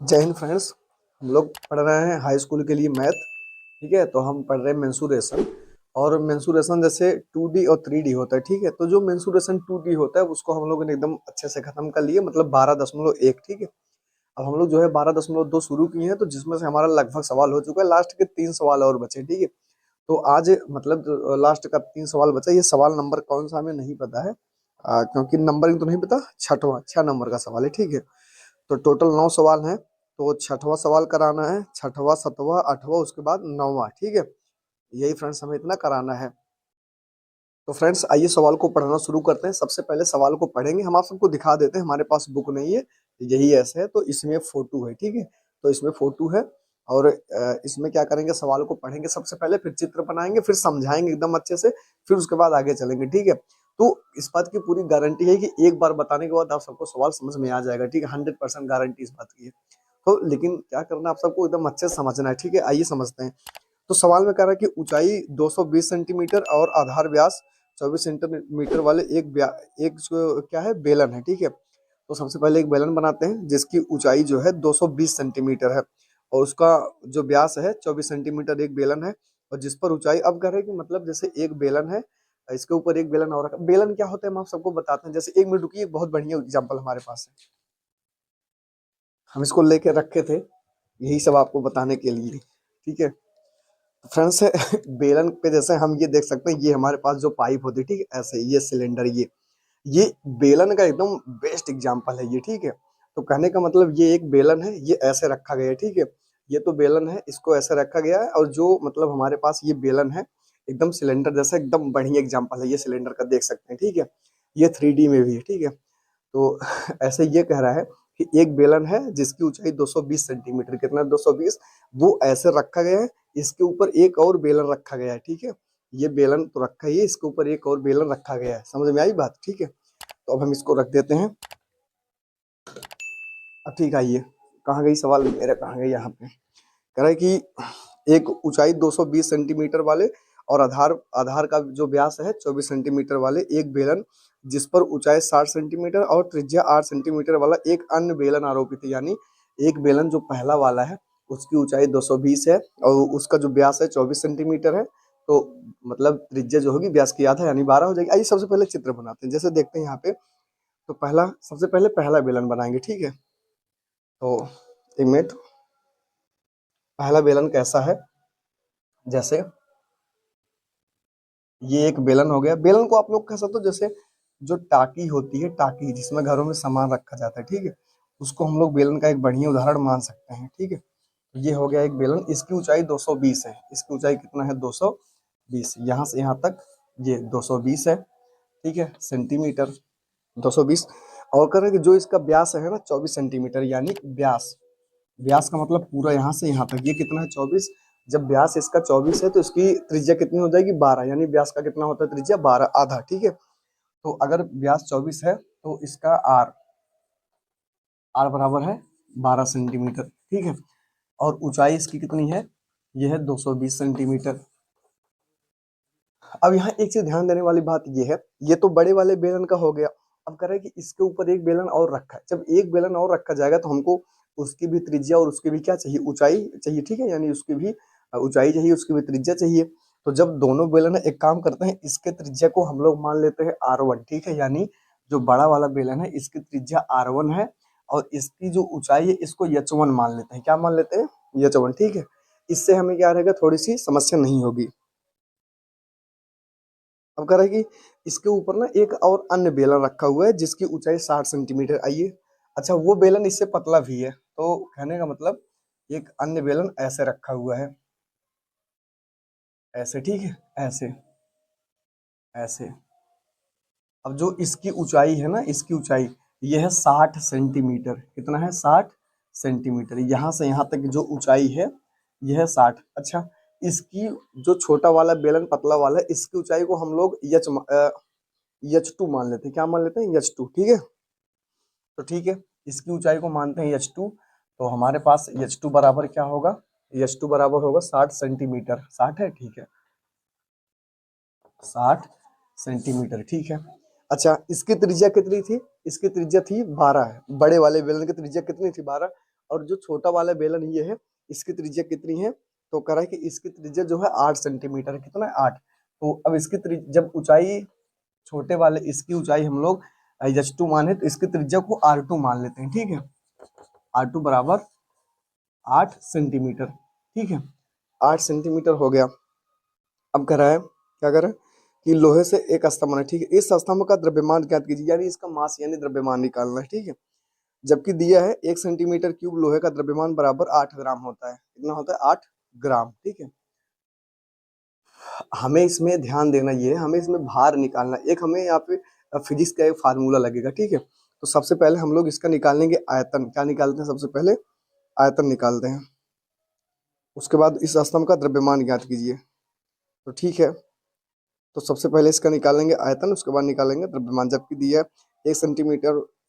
जय हिंद फ्रेंड्स। हम लोग पढ़ रहे हैं हाई स्कूल के लिए मैथ। ठीक है, तो हम पढ़ रहे हैं मेंसुरेशन। और मेंसुरेशन जैसे 2D और 3D होता है। ठीक है, तो जो मेंसुरेशन 2D होता है उसको हम लोग ने एकदम अच्छे से खत्म कर लिए, मतलब 12.1। ठीक है, अब हम लोग जो है 12.2 शुरू किए हैं, तो जिसमें से हमारा लगभग सवाल हो चुका है। लास्ट के 3 सवाल और बचे। ठीक है, तो आज मतलब लास्ट का 3 सवाल बचा। ये सवाल नंबर कौन सा हमें नहीं पता है, क्योंकि नंबरिंग तो नहीं पता। 6 नंबर का सवाल है। ठीक है, तो टोटल 9 सवाल हैं। तो छठवां सवाल कराना है, छठवां, सातवां, आठवां, उसके बाद नौवां। ठीक है, यही फ्रेंड्स हमें इतना कराना है। तो फ्रेंड्स आइए सवाल को पढ़ना शुरू करते हैं। सबसे पहले सवाल को पढ़ेंगे, हम आप सबको दिखा देते हैं। हमारे पास बुक नहीं है, यही ऐसे है, तो इसमें फोटो है। ठीक है, तो इसमें फोटो है। और इसमें क्या करेंगे, सवाल को पढ़ेंगे सबसे पहले, फिर चित्र बनाएंगे, फिर समझाएंगे एकदम अच्छे से, फिर उसके बाद आगे चलेंगे। ठीक है, तो इस बात की पूरी गारंटी है कि एक बार बताने के बाद आप सबको सवाल समझ में आ जाएगा। ठीक है, 100% गारंटी इस बात की है। तो लेकिन क्या करना है, आप सबको एकदम अच्छे से समझना है। ठीक है, आइए समझते हैं। तो सवाल में कह रहा है कि ऊंचाई 220 सेंटीमीटर और आधार व्यास 24 सेंटीमीटर वाले एक जो क्या है, बेलन है। ठीक है, तो सबसे पहले एक बेलन बनाते हैं जिसकी ऊंचाई जो है 220 सेंटीमीटर है, और उसका जो व्यास है 24 सेंटीमीटर। एक बेलन है और जिस पर ऊंचाई, अब कह रहे हैं कि मतलब जैसे एक बेलन है, इसके ऊपर एक बेलन और रखा। बेलन क्या होता है हम आप सबको बताते हैं। जैसे 1 मिनट रुकिए, एक बहुत बढ़िया एग्जाम्पल हमारे पास है, हम इसको लेके रखे थे यही सब आपको बताने के लिए। ठीक है, फ्रेंड्स बेलन पे जैसे हम ये देख सकते हैं, ये हमारे पास जो पाइप होती है, ठीक है, ऐसे ये सिलेंडर, ये बेलन का एकदम बेस्ट एग्जांपल है ये। ठीक है, तो कहने का मतलब ये एक बेलन है, ये ऐसे रखा गया है। ठीक है, ये तो बेलन है, इसको ऐसे रखा गया है, और जो मतलब हमारे पास ये बेलन है एकदम सिलेंडर जैसा, एकदम बढ़िया एग्जांपल है ये सिलेंडर का, देख सकते हैं। ठीक है, ये 3D में भी है। ठीक है, तो ऐसे ये कह रहा है कि एक बेलन है जिसकी ऊंचाई 220 सेंटीमीटर, कितना 220, वो ऐसे रखा गया है। इसके ऊपर एक और बेलन रखा गया है। ठीक है, ये बेलन तो रखा ही है, इसके ऊपर एक और बेलन रखा गया है। समझ में आई बात? ठीक है, तो अब हम इसको रख देते हैं। अब ठीक है, आइए, कहाँ गई सवाल मेरा, कहाँ गई, यहाँ पे कह रहा है कि एक ऊंचाई 220 सेंटीमीटर वाले और आधार आधार का जो व्यास है 24 सेंटीमीटर वाले एक बेलन, जिस पर ऊंचाई 60 सेंटीमीटर और त्रिज्या 8 सेंटीमीटर वाला एक अन्य बेलन आरोपित है। यानी एक बेलन जो पहला वाला है उसकी ऊंचाई 220 है और उसका जो व्यास है 24 सेंटीमीटर है। तो मतलब त्रिज्या जो होगी व्यास की आधा, यानी 12 हो जाएगी। आइए सबसे पहले चित्र बनाते हैं। जैसे देखते हैं यहाँ पे, तो सबसे पहले पहला बेलन बनाएंगे। ठीक है, तो एक मिनट, पहला बेलन कैसा है, जैसे ये एक बेलन हो गया। बेलन को आप लोग कह सकते हो जैसे जो टाकी होती है, टाकी जिसमें घरों में सामान रखा जाता है। ठीक है, उसको हम लोग बेलन का एक बढ़िया उदाहरण मान सकते हैं। ठीक है, ये हो गया एक बेलन, इसकी ऊंचाई 220 है। इसकी ऊंचाई कितना है, 220, यहाँ से यहाँ तक ये 220 है। ठीक है, सेंटीमीटर 220। और कह रहे हैं कि जो इसका व्यास है ना 24 सेंटीमीटर, यानी व्यास, व्यास का मतलब पूरा यहाँ से यहाँ तक, ये कितना है, 24। जब व्यास इसका 24 है तो इसकी त्रिज्या कितनी हो जाएगी, 12। यानी व्यास का कितना होता है, त्रिज्या 12, आधा। ठीक है, तो अगर व्यास 24 है तो इसका आर, आर बराबर है 12 सेंटीमीटर। ठीक है, और ऊंचाई इसकी कितनी है, यह है 220 सेंटीमीटर। अब यहाँ एक चीज ध्यान देने वाली बात ये है, ये तो बड़े वाले बेलन का हो गया। अब कह रहे हैं कि इसके ऊपर एक बेलन और रखा है। जब एक बेलन और रखा जाएगा तो हमको उसकी भी त्रिज्या और उसकी भी क्या चाहिए, ऊंचाई चाहिए। ठीक है, यानी उसकी भी ऊंचाई चाहिए, उसकी भी त्रिज्या चाहिए। तो जब दोनों बेलन है, एक काम करते हैं, इसके त्रिज्या को हम लोग मान लेते हैं R1। ठीक है, यानी जो बड़ा वाला बेलन है इसकी त्रिज्या R1 है, और इसकी जो ऊंचाई है इसको H1 मान लेते हैं। क्या मान लेते हैं, H1। ठीक है, इससे हमें क्या रहेगा, थोड़ी सी समस्या नहीं होगी। अब कह रहा है कि इसके ऊपर ना एक और अन्य बेलन रखा हुआ है जिसकी ऊंचाई 60 सेंटीमीटर। आइए, अच्छा वो बेलन इससे पतला भी है, तो कहने का मतलब एक अन्य बेलन ऐसे रखा हुआ है, ऐसे। ठीक है, ऐसे, ऐसे। अब जो इसकी ऊंचाई है ना, इसकी ऊंचाई यह है 60 सेंटीमीटर। कितना है, 60 सेंटीमीटर। यहाँ से यहाँ तक जो ऊंचाई है यह है 60। अच्छा, इसकी जो छोटा वाला बेलन, पतला वाला, इसकी ऊंचाई को हम लोग H2 मान लेते हैं। क्या मान लेते हैं, H2। ठीक है, तो ठीक है, इसकी ऊंचाई को मानते हैं H2। तो हमारे पास H2 बराबर क्या होगा, H2 बराबर होगा 60 सेंटीमीटर। 60 है, ठीक है, 60 सेंटीमीटर। ठीक है, अच्छा इसकी त्रिज्या कितनी थी, इसकी त्रिज्या थी 12 है। बड़े वाले बेलन की त्रिज्या कितनी थी, 12। और जो छोटा वाला बेलन ये है, इसकी त्रिज्या कितनी है, तो कह रहा है कि इसकी त्रिज्या जो है 8 सेंटीमीटर है। कितना है, 8। तो अब इसकी जब ऊंचाई छोटे वाले इसकी ऊंचाई हम लोग h2 माने, तो इसकी त्रिज्या को r2 मान लेते हैं, ठीक है। r2 बराबर 8 सेंटीमीटर, ठीक है, 8 सेंटीमीटर हो गया। अब कह रहा है, क्या कर रहा है कि लोहे से एक स्तंभ है, ठीक है, इस स्तंभ का द्रव्यमान ज्ञात कीजिए, यानी इसका मास यानी द्रव्यमान निकालना है, ठीक है। जबकि दिया है 1 सेंटीमीटर क्यूब लोहे का द्रव्यमान बराबर 8 ग्राम होता है। कितना होता है, 8 ग्राम, ठीक है। हमें इसमें ध्यान देना, ये हमें इसमें भार निकालना, एक हमें यहाँ पे फिजिक्स का एक फार्मूला लगेगा, ठीक है। तो सबसे पहले हम लोग इसका निकालेंगे आयतन। क्या निकालते हैं, सबसे पहले आयतन निकालते हैं, उसके बाद इस स्तंभ का द्रव्यमान ज्ञात कीजिए। तो ठीक है, तो सबसे पहले इसका निकालेंगे आयतन, उसके बाद निकालेंगे द्रव्यमान। जबकि दिया है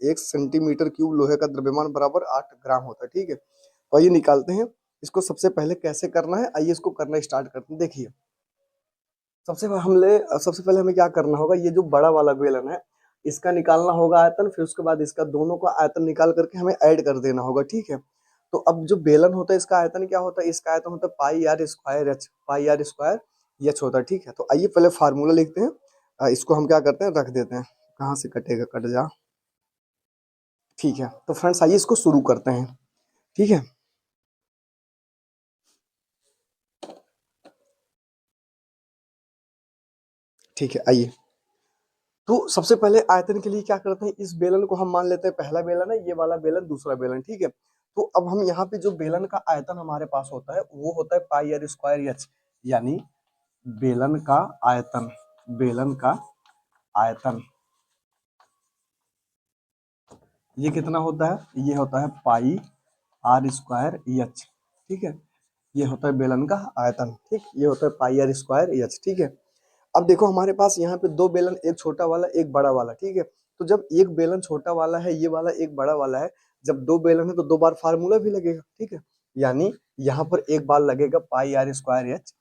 1 सेंटीमीटर क्यूब लोहे का द्रव्यमान बराबर 8 ग्राम होता है, ठीक है। तो ये निकालते हैं। इसको सबसे पहले कैसे करना है, आइए इसको करना स्टार्ट करते हैं। देखिए, सबसे पहले हमें क्या करना होगा, ये जो बड़ा वाला बेलन है इसका निकालना होगा आयतन, फिर उसके बाद इसका दोनों का आयतन निकाल करके हमें ऐड कर देना होगा, ठीक है। तो अब जो बेलन होता है इसका आयतन क्या होता है, इसका आयतन होता है pi R square H, pi R square H होता है, ठीक है। तो आइए पहले फार्मूला लिखते हैं, इसको हम क्या करते हैं, रख देते हैं। कहाँ से कटेगा, कट जा, ठीक है। तो फ्रेंड्स आइए इसको शुरू करते हैं, ठीक है। ठीक है, आइए। तो सबसे पहले आयतन के लिए क्या करते हैं, इस बेलन को हम मान लेते हैं पहला बेलन है, ये वाला बेलन दूसरा बेलन, ठीक है। तो अब हम यहाँ पे जो बेलन का आयतन हमारे पास होता है वो होता है पाई आर स्क्वायर एच, यानी बेलन का आयतन, बेलन का आयतन ये कितना होता है, ये होता है पाई आर स्क्वायर एच, ठीक है। ये होता है बेलन का आयतन, ठीक, ये होता है पाई आर स्क्वायर एच, ठीक है। अब देखो हमारे पास यहाँ पे दो बेलन, एक छोटा वाला एक बड़ा वाला, ठीक है। तो जब एक बेलन छोटा वाला है, ये वाला एक बड़ा वाला है, जब दो बेलन है तो दो बार फार्मूला भी लगेगा, ठीक है। यानी यहाँ पर एक बार लगेगा pi R square H,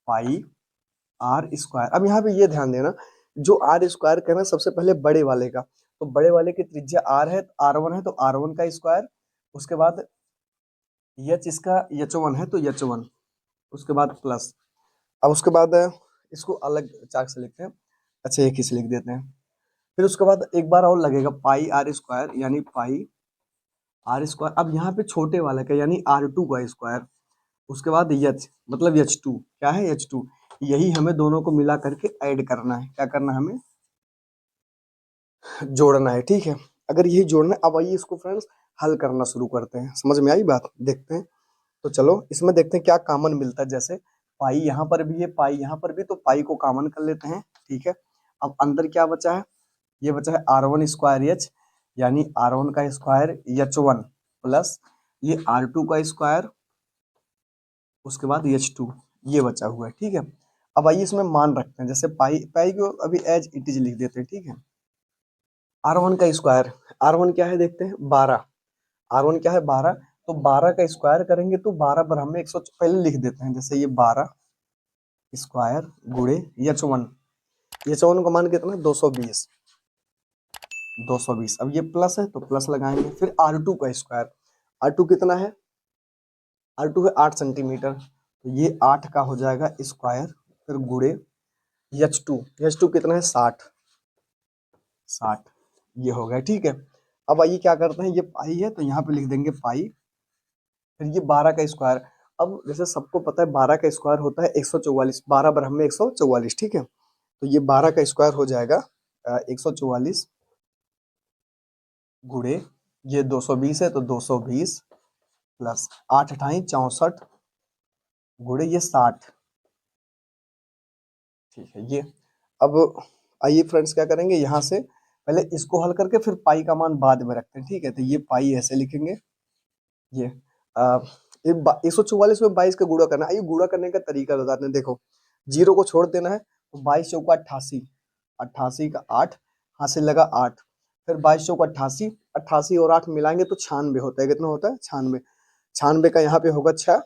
pi R square. अब यहाँ पे ये ध्यान देना, जो आर स्क्वायर करना सबसे पहले बड़े वाले का, तो बड़े वाले की त्रिज्या आर है, आर वन है, तो आर वन का स्क्वायर, उसके बाद एच इसका एच वन है तो एच वन, उसके बाद प्लस। अब उसके बाद इसको अलग चार्ट से लिखते हैं, अच्छा एक ही से लिख देते हैं। फिर उसके बाद एक बार और लगेगा पाई आर स्क्वायर, यानी पाई आर स्क्वायर। अब यहाँ पे छोटे वाले का यानी आर टू का स्क्वायर, उसके बाद एच मतलब एच टू, क्या है एच टू। यही हमें दोनों को मिला करके ऐड करना है, क्या करना है, हमें जोड़ना है, ठीक है। अगर यही जोड़ना है, अब आइए इसको फ्रेंड्स हल करना शुरू करते हैं। समझ में आई बात, देखते हैं। तो चलो इसमें देखते हैं क्या कॉमन मिलता है। जैसे पाई यहाँ पर भी है, पाई यहाँ पर भी, तो पाई को कॉमन कर लेते हैं, ठीक है। अब अंदर क्या बचा है, ये बचा है आर वन स्क्वायर एच, यानी आर वन का स्क्वायर एच वन प्लस ये आर टू का स्क्वायर, उसके बाद एच टू, ये बचा हुआ है, ठीक है। अब आइए इसमें मान रखते हैं, जैसे पाई पाई को अभी एज इट इज लिख देते हैं, ठीक है। आर वन का स्क्वायर, आर वन क्या है देखते हैं, 12, आर वन क्या है 12, तो 12 का स्क्वायर करेंगे तो 12 पर हमें 100 पहले लिख देते हैं, जैसे ये 12 स्क्वायर गुणे एच वन, एच वन का मान कितना है 220, 220। अब ये प्लस है तो प्लस लगाएंगे। फिर आर टू का स्क्वायर, आर टू कितना है, आर टू है 8 सेंटीमीटर, तो ये 8 का हो जाएगा स्क्वायर, फिर गुणे एच टू, एच टू कितना है 60, 60 ये हो गया, ठीक है। अब आइए क्या करते हैं, ये पाई है तो यहाँ पे लिख देंगे पाई, फिर ये 12 का स्क्वायर। अब जैसे सबको पता है 12 का स्क्वायर होता है 144, 12 बराबर में 144, ठीक है। तो ये 12 का स्क्वायर हो जाएगा 144 गुणे ये 220 है तो 220 प्लस 8 अठाई 64 गुणे ये 60, ठीक है। ये अब आइए फ्रेंड्स क्या करेंगे, यहाँ से पहले इसको हल करके फिर पाई का मान बाद में रखते हैं, ठीक है। तो ये पाई ऐसे लिखेंगे, ये 144 में 22 का गुणा करना है। ये गुणा करने का तरीका बताते हैं, देखो जीरो को छोड़ देना है, तो 22 चौका 88, 88 का 8 हाथ से लगा 8, फिर 22 चौका 88, 88 और 8 मिलाएंगे तो 96 होता है। कितना होता है 96, 96 का यहाँ पे होगा 6,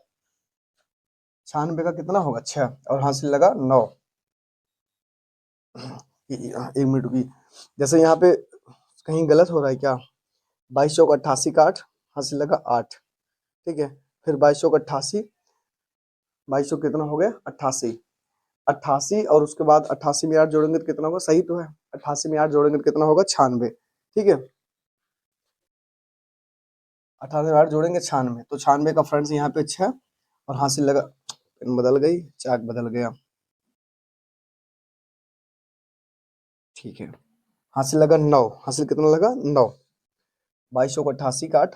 96 का कितना होगा 6, और हाथ से लगा 9, 1 मिनट की, जैसे यहाँ पे कहीं गलत हो रहा है क्या, 22 चौका 88 का 8 हासिल लगा 8, ठीक है। फिर 2288, 2200 कितना हो गया 88, 88 और उसके बाद 88 में 8 जोड़ेंगे तो कितना होगा, सही तो है, 88 में 8 जोड़ेंगे तो कितना होगा 96, ठीक है। 88 में 8 जोड़ेंगे 96, तो 96 का फ्रेंड्स यहाँ पे 6 और हासिल लगा, पेन बदल गई, चाक बदल गया, ठीक है। हासिल लगा 9, हासिल कितना लगा 9, 2200 को 88 का 8,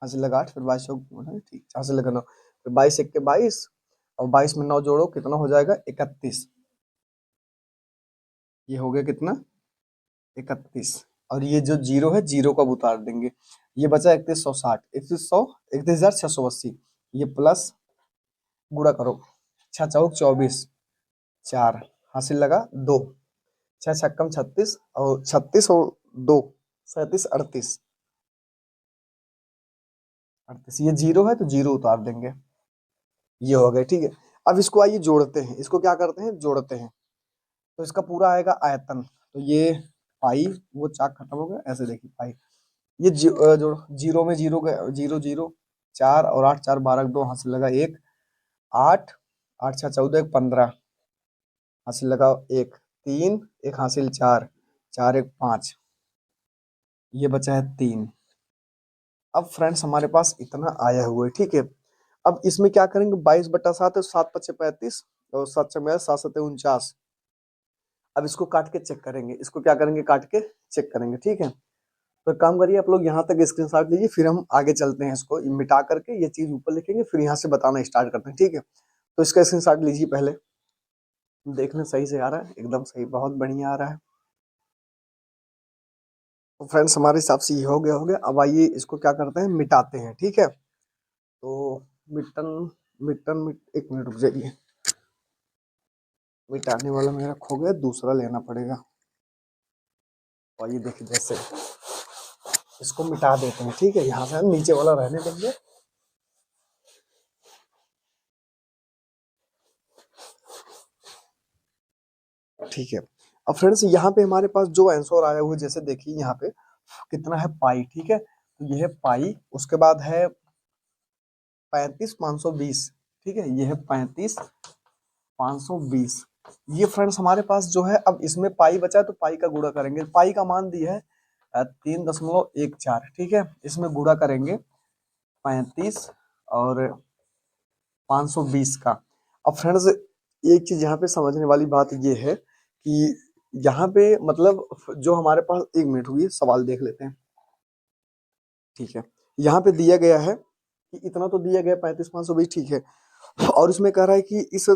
हासिल लगा 8, फिर 2200, ठीक, हासिल लगा 9, फिर 22 एक के 22 और 22 में 9 जोड़ो कितना हो जाएगा 31, ये हो गया कितना 31, और ये जो जीरो है जीरो को अब उतार देंगे, ये बचा 3160, 31,680, ये प्लस गुणा करो, 6 चौक 24, 4 हासिल लगा 2, 6 छक्कम 36 और 36 और 2 37 38, 38 ये जीरो है तो जीरो उतार देंगे, ये हो गए, ठीक है। अब इसको आइए जोड़ते हैं, इसको क्या करते हैं जोड़ते हैं, तो इसका पूरा आएगा आयतन, तो ये पाई, वो चाक खत्म हो गया, ऐसे देखिए पाई, ये जोड़ो, जीरो में जीरो गए, जीरो जीरो, 4 और 8, 4 12 2 हासिल लगा 1, 8 8 6 14 1 15, हासिल लगा 1 3, एक हासिल 4 4 1 5, ये बचा है 3। अब फ्रेंड्स हमारे पास इतना आया हुआ है, ठीक है। अब इसमें क्या करेंगे, 22/7 है, 7 5 35 और 7 6 7 7 49, अब इसको काट के चेक करेंगे, इसको क्या करेंगे काट के चेक करेंगे, ठीक है। तो एक काम करिए आप लोग यहाँ तक स्क्रीनशॉट लीजिए, फिर हम आगे चलते हैं, इसको मिटा करके ये चीज ऊपर लिखेंगे, फिर यहाँ से बताना स्टार्ट करते हैं, ठीक है। तो इसका स्क्रीनशॉट लीजिए पहले, देखने सही से आ रहा है, एकदम सही, बहुत बढ़िया आ रहा है। तो फ्रेंड्स हमारे हिसाब से ये हो गया। अब आइए इसको क्या करते हैं मिटाते हैं, ठीक है। तो मिटन एक मिनट रुक जाइए, मिटाने वाला मेरा खो गया, दूसरा लेना पड़ेगा। और ये देखिए जैसे इसको मिटा देते हैं, ठीक है, यहाँ से हम नीचे वाला रहने देंगे। ठीक है। अब फ्रेंड्स यहाँ पे हमारे पास जो आंसर आया हुआ है, जैसे देखिए यहाँ पे कितना है पाई, ठीक है, तो ये है पाई, उसके बाद है 35,520, ठीक है, ये है 35,520, ये फ्रेंड्स हमारे पास जो है, अब इसमें पाई बचा है तो पाई का गुणा करेंगे, पाई का मान दिया है 3.14, ठीक है, इसमें गुणा करेंगे 35 और 520 का। अब फ्रेंड्स एक चीज यहाँ पे समझने वाली बात ये है कि यहाँ पे मतलब जो हमारे पास, एक मिनट हुई सवाल देख लेते हैं, ठीक है। यहाँ पे दिया गया है कि इतना तो दिया गया 35,520, ठीक है, और इसमें कह रहा है कि इस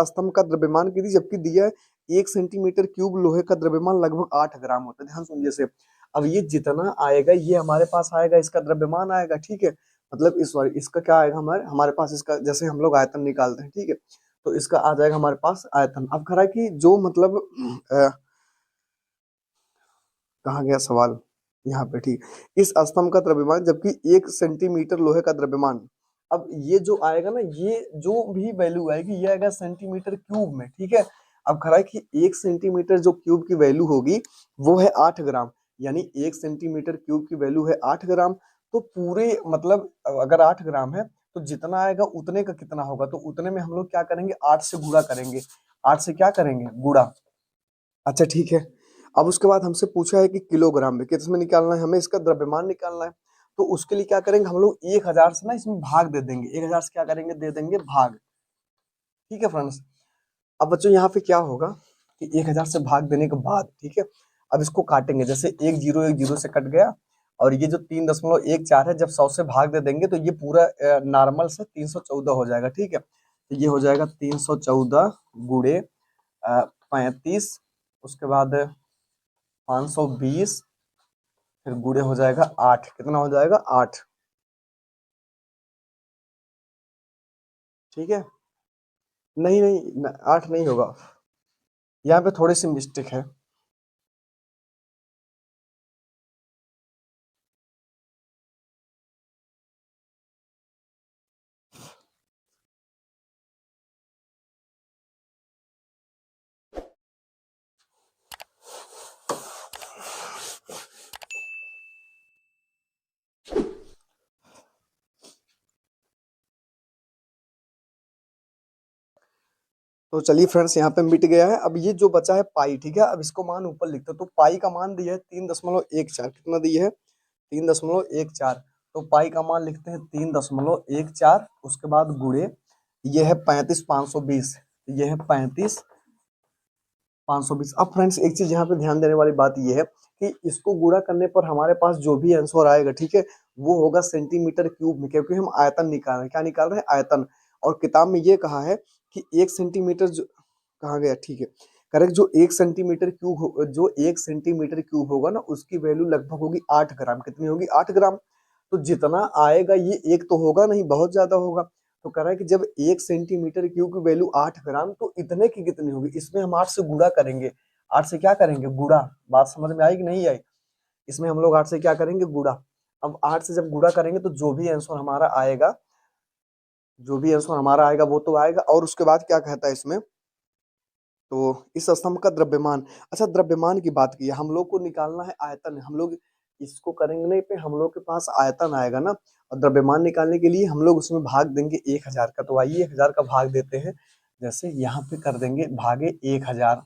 स्तंभ का द्रव्यमान कितनी, जबकि दिया है 1 सेंटीमीटर क्यूब लोहे का द्रव्यमान लगभग 8 ग्राम होता है, ध्यान सुनिए से। अब ये जितना आएगा ये हमारे पास आएगा, इसका द्रव्यमान आएगा, ठीक है, मतलब इस सॉरी इसका क्या आएगा, हमारे हमारे पास इसका, जैसे हम लोग आयतन निकालते हैं, ठीक है, तो इसका आ जाएगा हमारे पास आयतन। अब कह रहा है कि जो मतलब कहाँ गया सवाल, यहाँ पे, ठीक, इस स्तंभ का द्रव्यमान, जबकि 1 सेंटीमीटर लोहे का द्रव्यमान, अब ये जो आएगा ना, ये जो भी वैल्यू आएगी ये आएगा सेंटीमीटर क्यूब में, ठीक है। अब खरा है कि 1 सेंटीमीटर जो क्यूब की वैल्यू होगी वो है 8 ग्राम, यानी 1 सेंटीमीटर क्यूब की वैल्यू है 8 ग्राम, तो पूरे मतलब अगर 8 ग्राम है तो जितना आएगा उतने का कितना होगा, तो उतने में हम लोग क्या करेंगे 8 से गुणा करेंगे, 8 से क्या करेंगे गुणा, अच्छा ठीक है। अब उसके बाद हमसे पूछा है कि किलोग्राम में किसमें निकालना है, हमें इसका द्रव्यमान निकालना है, तो उसके लिए क्या करेंगे हम लोग 1000 से ना इसमें भाग दे देंगे, 1000 से क्या करेंगे दे देंगे भाग, ठीक है फ्रेंड्स। अब बच्चों यहाँ पे क्या होगा कि 1000 से भाग देने के बाद, ठीक है, अब इसको काटेंगे, जैसे एक जीरो से कट गया, और ये जो 3.14 है जब 100 से भाग दे देंगे तो ये पूरा नॉर्मल से 314 हो जाएगा, ठीक है, तो ये हो जाएगा 314 गुणे 35, उसके बाद 520, फिर गुणे हो जाएगा 8, कितना हो जाएगा 8, ठीक है, नहीं नहीं 8 नहीं होगा, यहाँ पे थोड़ी सी मिस्टेक है, तो चलिए फ्रेंड्स, यहाँ पे मिट गया है। अब ये जो बचा है पाई, ठीक है, अब इसको मान ऊपर लिखते हैं। तो पाई का मान दिया है 3.14, कितना दिया है 3.14। तो पाई का मान लिखते हैं 3.14, उसके बाद गुणे, ये है 35,520, ये है 35,520। अब फ्रेंड्स एक चीज यहाँ पे ध्यान देने वाली बात ये है कि इसको गुणा करने पर हमारे पास जो भी आंसर आएगा, ठीक है, वो होगा सेंटीमीटर क्यूब में, क्योंकि हम आयतन निकाल रहे हैं। क्या निकाल रहे हैं? आयतन। और किताब में ये कहा है कि 1 सेंटीमीटर जो कहा गया, ठीक है, करेक्ट, जो 1 सेंटीमीटर क्यूब जो 1 सेंटीमीटर क्यूब होगा ना, उसकी वैल्यू लगभग होगी 8 ग्राम। कितनी होगी? 8 ग्राम। तो जितना आएगा ये एक तो होगा नहीं, बहुत ज्यादा होगा। तो कह रहा है कि जब 1 सेंटीमीटर क्यूब की वैल्यू 8 ग्राम, तो इतने की कितनी होगी? इसमें हम 8 से गुणा करेंगे। 8 से क्या करेंगे? गुणा। बात समझ में आई कि नहीं आई? इसमें हम लोग 8 से क्या करेंगे? गुणा। अब 8 से जब गुणा करेंगे तो जो भी आंसर हमारा आएगा, जो भी आंसर हमारा आएगा वो तो आएगा। और उसके बाद क्या कहता है इसमें, तो इस स्तंभ का द्रव्यमान। अच्छा, द्रव्यमान की बात की है, हम लोग को निकालना है आयतन। हम लोग इसको करेंगे पे हम लोग के पास आयतन आएगा ना, और द्रव्यमान निकालने के लिए हम लोग उसमें भाग देंगे 1000 का। तो आइए 1000 का भाग देते हैं। जैसे यहाँ पे कर देंगे भागे 1000,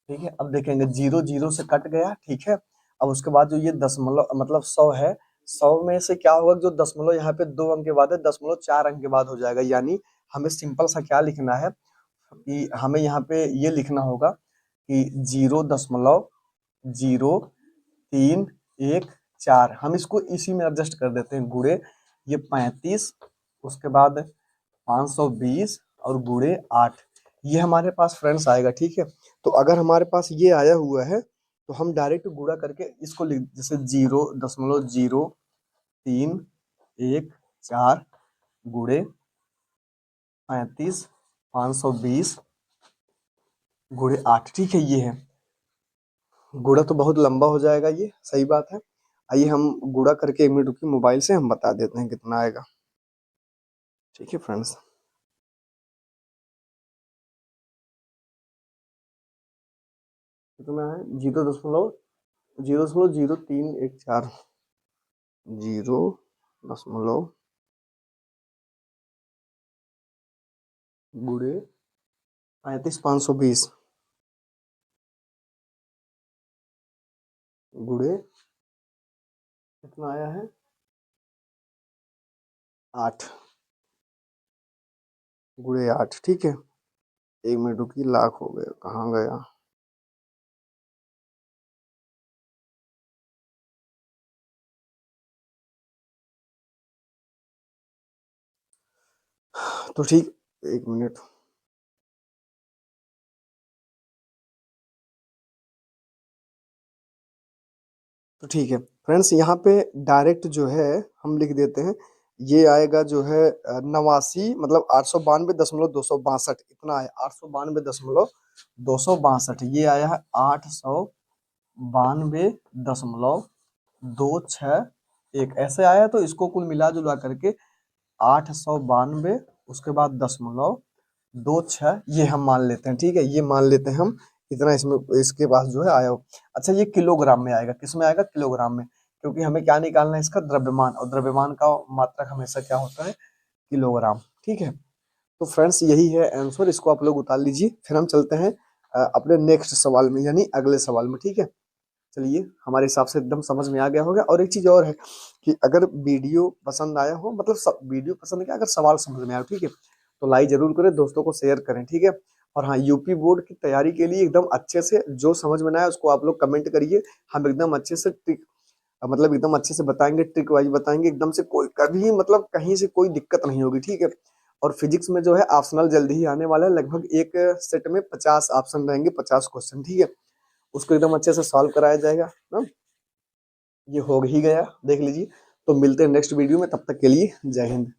ठीक है। अब देखेंगे 0 0 से कट गया, ठीक है। अब उसके बाद जो ये दशमलव मतलब 100 है, 100 में से क्या होगा? जो दशमलव यहाँ पे 2 अंक के बाद है, दशमलव 4 अंक के बाद हो जाएगा। यानी हमें सिंपल सा क्या लिखना है कि हमें यहाँ पे ये लिखना होगा कि 0.0314। हम इसको इसी में एडजस्ट कर देते हैं, गुणे ये 35, उसके बाद 520 और गुणे 8। ये हमारे पास फ्रेंड्स आएगा, ठीक है। तो अगर हमारे पास ये आया हुआ है तो हम डायरेक्ट गुणा करके इसको लिख, जैसे 0.0314 गुणे 35,520 गुणे 8, ठीक है। ये है गुणा, तो बहुत लंबा हो जाएगा, ये सही बात है। आइए हम गुणा करके 1 मिनट रुकिए, मोबाइल से हम बता देते हैं कितना आएगा, ठीक है फ्रेंड्स। कितना है? 0.0314, 0 गुणे 35,520 गुणे कितना आया है? 8 गुणे 8, ठीक है। 1 मिनट रुकिए, लाख हो गया, कहाँ गया? तो ठीक, 1 मिनट। तो ठीक है फ्रेंड्स, यहाँ पे डायरेक्ट जो है हम लिख देते हैं। ये आएगा जो है 89, मतलब 892.262, इतना है 892.262। ये आया है 892.261, ऐसे आया। तो इसको कुल मिला जुला करके 892, उसके बाद 0.26 ये हम मान लेते हैं, ठीक है। ये मान लेते हैं हम, इतना इसमें इसके पास जो है आया हो। अच्छा, ये किलोग्राम में आएगा, किस में आएगा? किलोग्राम में, क्योंकि हमें क्या निकालना है? इसका द्रव्यमान, और द्रव्यमान का मात्रक हमेशा क्या होता है? किलोग्राम, ठीक है। तो फ्रेंड्स यही है आंसर, इसको आप लोग उतार लीजिए। फिर हम चलते हैं अपने नेक्स्ट सवाल में, यानी अगले सवाल में, ठीक है। चलिए, हमारे हिसाब से एकदम समझ में आ गया होगा। और एक चीज और है कि अगर वीडियो पसंद आया हो, मतलब वीडियो पसंद क्या, अगर सवाल समझ में आया, ठीक है, तो लाइक जरूर करें, दोस्तों को शेयर करें, ठीक है। और हाँ, यूपी बोर्ड की तैयारी के लिए एकदम अच्छे से जो समझ में ना आए उसको आप लोग कमेंट करिए। हम एकदम अच्छे से ट्रिक, मतलब एकदम अच्छे से बताएंगे, ट्रिक वाइज बताएंगे एकदम से, कोई कभी मतलब कहीं से कोई दिक्कत नहीं होगी, ठीक है। और फिजिक्स में जो है ऑप्शनल जल्दी ही आने वाला है, लगभग एक सेट में 50 ऑप्शन रहेंगे, 50 क्वेश्चन, ठीक है। उसको एकदम अच्छे से सॉल्व कराया जाएगा ना। ये हो ही गया, देख लीजिए। तो मिलते हैं नेक्स्ट वीडियो में, तब तक के लिए जय हिंद।